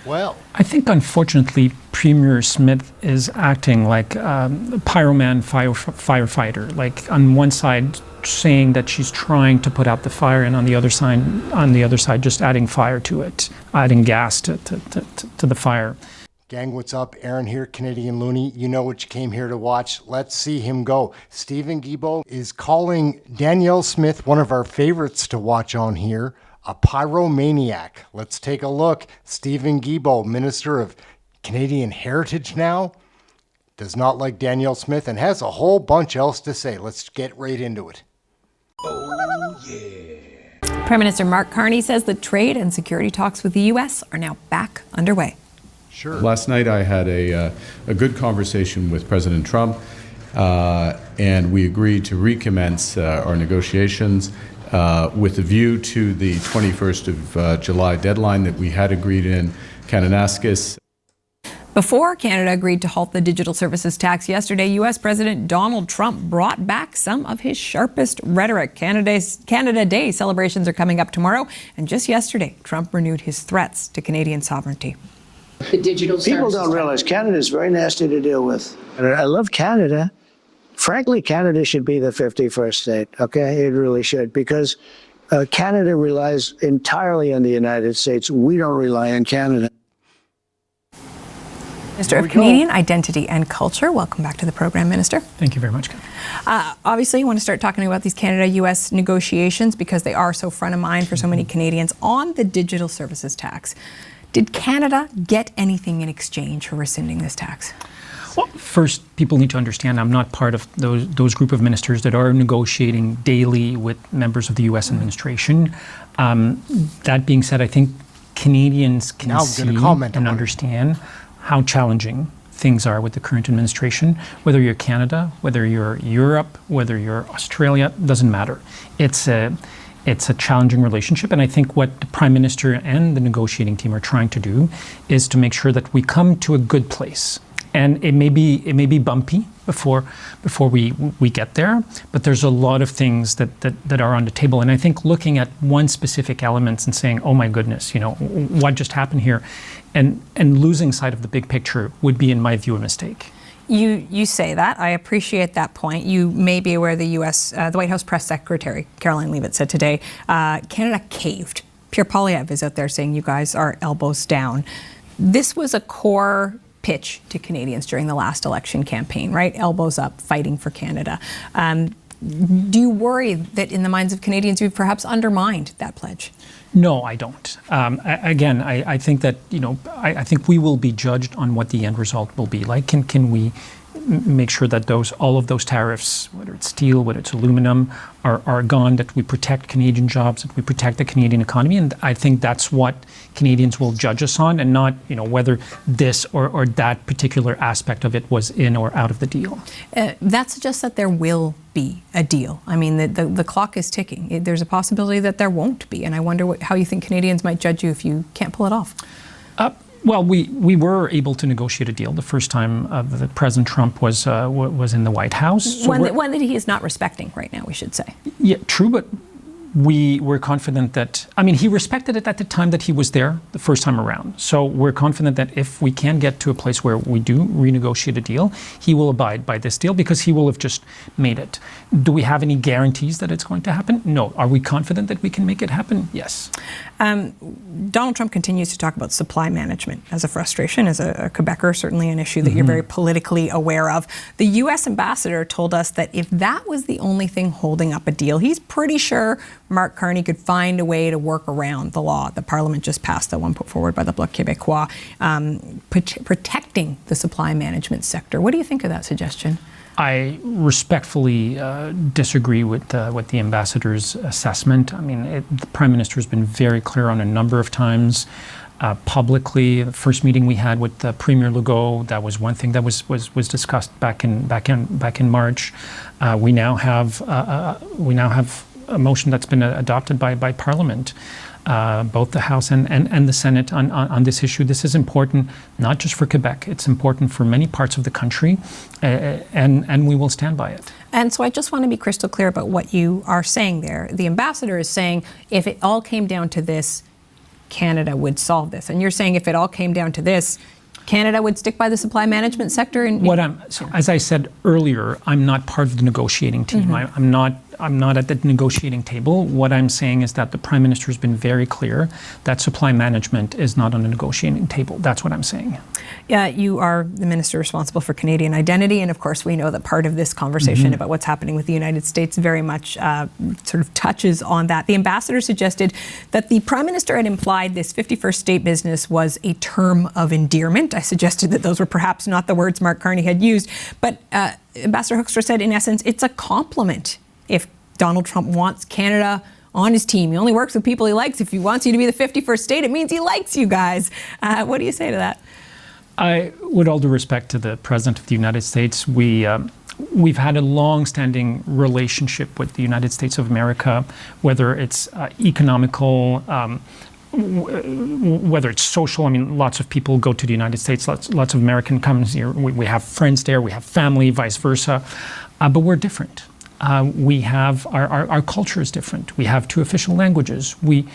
Well, I think, unfortunately, Premier Smith is acting like a firefighter. Like, on one side, saying that she's trying to put out the fire, and on the other side, just adding fire to it, adding gas to the fire. gang, what's up? Aaron here, Canadian Looney. You know what you came here to watch. Let's see him go. Stephen Guilbeault is calling Danielle Smith, one of our favorites to watch on here, a pyromaniac. Let's take a look. Stephen Guilbeault, Minister of Canadian Heritage now, does not like Danielle Smith and has a whole bunch else to say. Let's get right into it. Oh, yeah. Prime Minister Mark Carney says that trade and security talks with the U.S. are now back underway. Sure. Last night I had a good conversation with President Trump, and we agreed to recommence our negotiations with a view to the 21st of July deadline that we had agreed in Kananaskis. Before Canada agreed to halt the digital services tax yesterday, U.S. President Donald Trump brought back some of his sharpest rhetoric. Canada Day celebrations are coming up tomorrow, and just yesterday, Trump renewed his threats to Canadian sovereignty. The digital People don't realize Canada is very nasty to deal with. I love Canada. Frankly, Canada should be the 51st state, okay? It really should, because Canada relies entirely on the United States. We don't rely on Canada. Minister of Canadian Identity and Culture, welcome back to the program, Minister. Thank you very much, Ken. Obviously, you want to start talking about these Canada-U.S. negotiations because they are so front of mind for so many Canadians on the digital services tax. Did Canada get anything in exchange for rescinding this tax? Well, first, people need to understand I'm not part of those group of ministers that are negotiating daily with members of the U.S. administration. That being said, I think Canadians can see and understand how challenging things are with the current administration. Whether you're Canada, whether you're Europe, whether you're Australia, doesn't matter. It's a challenging relationship, and I think what the Prime Minister and the negotiating team are trying to do is to make sure that we come to a good place. And it may be bumpy before we get there, but there's a lot of things that are on the table. And I think looking at one specific element and saying, oh my goodness, what just happened here, and losing sight of the big picture would be, in my view, a mistake. You say that. I appreciate that point. You may be aware the White House press secretary, Caroline Leavitt, said today, Canada caved. Pierre Poilievre is out there saying you guys are elbows down. This was a core pitch to Canadians during the last election campaign, right? Elbows up, fighting for Canada. Do you worry that in the minds of Canadians you've perhaps undermined that pledge? No, I don't. Again, I think that, I think we will be judged on what the end result will be. Like, can we make sure that all of those tariffs, whether it's steel, whether it's aluminum, are gone, that we protect Canadian jobs, that we protect the Canadian economy. And I think that's what Canadians will judge us on, and not, whether this or that particular aspect of it was in or out of the deal. That suggests that there will be a deal. I mean, the clock is ticking. There's a possibility that there won't be. And I wonder how you think Canadians might judge you if you can't pull it off. Well, we were able to negotiate a deal the first time that President Trump was in the White House. So one that he is not respecting right now, we should say. Yeah, true, but we were confident that, he respected it at the time that he was there the first time around. So we're confident that if we can get to a place where we do renegotiate a deal, he will abide by this deal because he will have just made it. Do we have any guarantees that it's going to happen? No. Are we confident that we can make it happen? Yes. Donald Trump continues to talk about supply management as a frustration, as a Quebecer, certainly an issue that you're very politically aware of. The U.S. ambassador told us that if that was the only thing holding up a deal, he's pretty sure Mark Carney could find a way to work around the law. The Parliament just passed the one put forward by the Bloc Québécois, protecting the supply management sector. What do you think of that suggestion? I respectfully disagree with the ambassador's assessment. The Prime Minister has been very clear on a number of times publicly. The first meeting we had with Premier Legault, that was one thing that was discussed back in March. We now have a motion that's been adopted by Parliament. Both the House and the Senate on this issue. This is important, not just for Quebec. It's important for many parts of the country, and we will stand by it. And so I just want to be crystal clear about what you are saying there. The ambassador is saying if it all came down to this, Canada would solve this. And you're saying if it all came down to this, Canada would stick by the supply management sector? As I said earlier, I'm not part of the negotiating team. I'm not at the negotiating table. What I'm saying is that the Prime Minister has been very clear that supply management is not on the negotiating table. That's what I'm saying. Yeah, you are the minister responsible for Canadian identity, and of course we know that part of this conversation about what's happening with the United States very much sort of touches on that. The ambassador suggested that the Prime Minister had implied this 51st state business was a term of endearment. I suggested that those were perhaps not the words Mark Carney had used, but Ambassador Hoekstra said, in essence, it's a compliment if Donald Trump wants Canada on his team. He only works with people he likes. If he wants you to be the 51st state, it means he likes you guys. What do you say to that? With all due respect to the President of the United States, we've had a long-standing relationship with the United States of America, whether it's economical, whether it's social. I mean, lots of people go to the United States, lots of American comes here. We have friends there, we have family, vice versa, but we're different. We have our culture is different. We have 2 official languages. We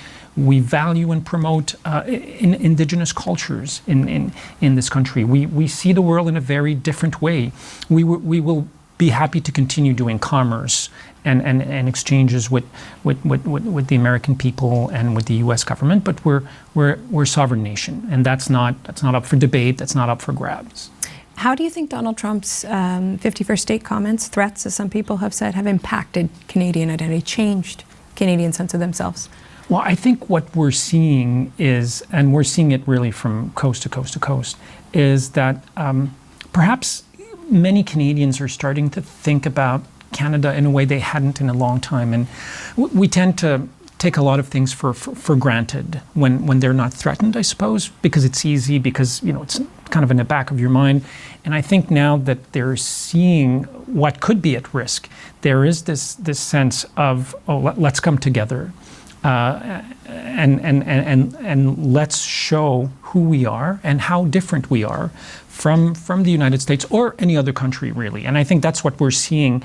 value and promote indigenous cultures in this country. We see the world in a very different way. We will be happy to continue doing commerce and exchanges with the American people and with the U.S. government. But we're a sovereign nation, and that's not up for debate. That's not up for grabs. How do you think Donald Trump's 51st state comments, threats, as some people have said, have impacted Canadian identity, changed Canadian sense of themselves? Well, I think what we're seeing is, and we're seeing it really from coast to coast to coast, is that perhaps many Canadians are starting to think about Canada in a way they hadn't in a long time. And we tend to take a lot of things for granted when they're not threatened, I suppose, because it's easy, because it's kind of in the back of your mind. And I think now that they're seeing what could be at risk, there is this sense of, let's come together and let's show who we are and how different we are from the United States or any other country, really. And I think that's what we're seeing.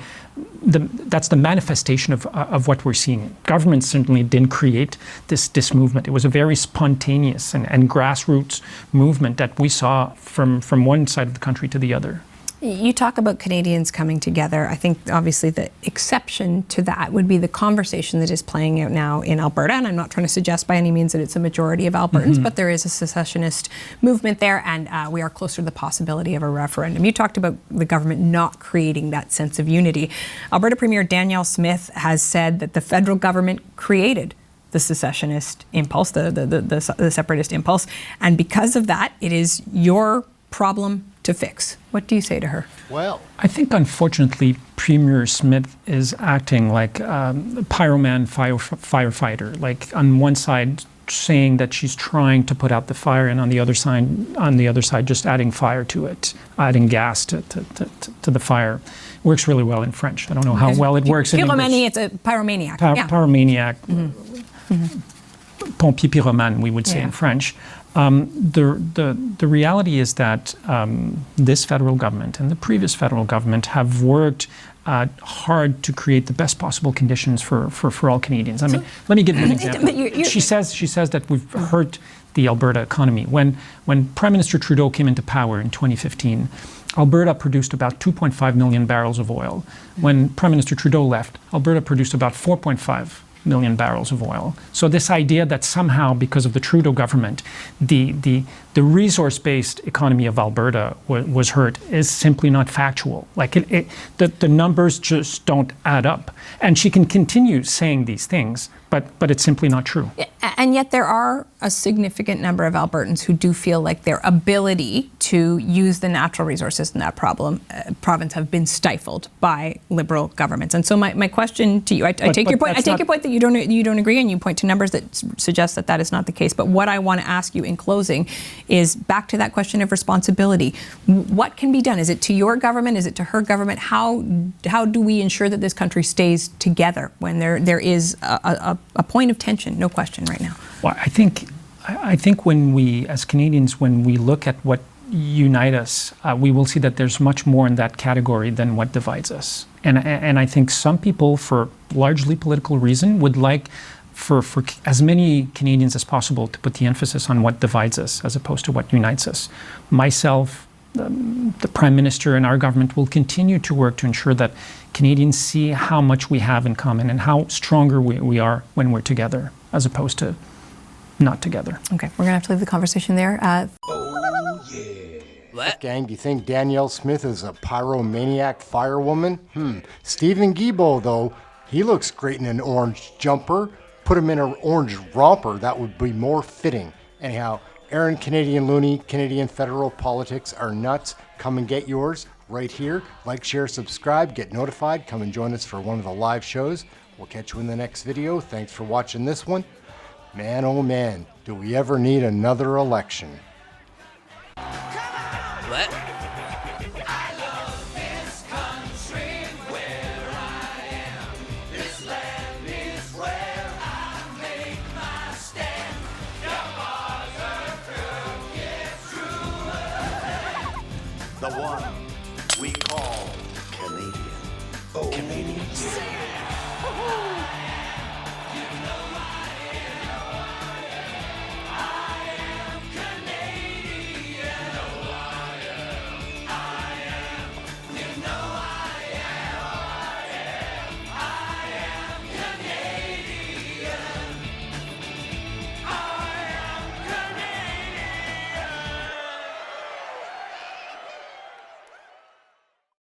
That's the manifestation of what we're seeing. Government certainly didn't create this movement. It was a very spontaneous and grassroots movement that we saw from one side of the country to the other. You talk about Canadians coming together. I think obviously the exception to that would be the conversation that is playing out now in Alberta. And I'm not trying to suggest by any means that it's a majority of Albertans, but there is a secessionist movement there, and we are closer to the possibility of a referendum. You talked about the government not creating that sense of unity. Alberta Premier Danielle Smith has said that the federal government created the secessionist impulse, the separatist impulse, and because of that, it is your problem to fix. What do you say to her? Well, I think unfortunately Premier Smith is acting like a pyroman firefighter, like on one side saying that she's trying to put out the fire, and on the other side just adding fire to it, adding gas to the fire. Works really well in French. I don't know how well it works in English. It's a pyromaniac. Pyromaniac. Pompier pyromane, we would say in French. The reality is that this federal government and the previous federal government have worked hard to create the best possible conditions for all Canadians. I mean, let me give you an example. She says that we've hurt the Alberta economy. When Prime Minister Trudeau came into power in 2015, Alberta produced about 2.5 million barrels of oil. When Prime Minister Trudeau left, Alberta produced about 4.5 million barrels of oil. So this idea that somehow, because of the Trudeau government, the resource-based economy of Alberta was hurt is simply not factual. Like the numbers just don't add up. And she can continue saying these things, but it's simply not true. And yet there are a significant number of Albertans who do feel like their ability to use the natural resources in that province have been stifled by Liberal governments. And so my question to you, I take your point that you don't agree, and you point to numbers that suggest that that is not the case. But what I want to ask you in closing is back to that question of responsibility. What can be done? Is it to your government? Is it to her government? How do we ensure that this country stays together when there is a point of tension, no question, right now? Well, I think when we, as Canadians, when we look at what unite us, we will see that there's much more in that category than what divides us. And I think some people, for largely political reason, would like for as many Canadians as possible to put the emphasis on what divides us as opposed to what unites us. Myself, the Prime Minister and our government will continue to work to ensure that Canadians see how much we have in common and how stronger we are when we're together as opposed to not together. Okay, we're going to have to leave the conversation there. Gang, do you think Danielle Smith is a pyromaniac firewoman? Stephen Guilbeault, though, he looks great in an orange jumper. Put him in an orange romper, that would be more fitting. Anyhow, Aaron Canadian Looney, Canadian federal politics are nuts. Come and get yours right here. Like, share, subscribe, get notified. Come and join us for one of the live shows. We'll catch you in the next video. Thanks for watching this one. Man, oh man, do we ever need another election? What?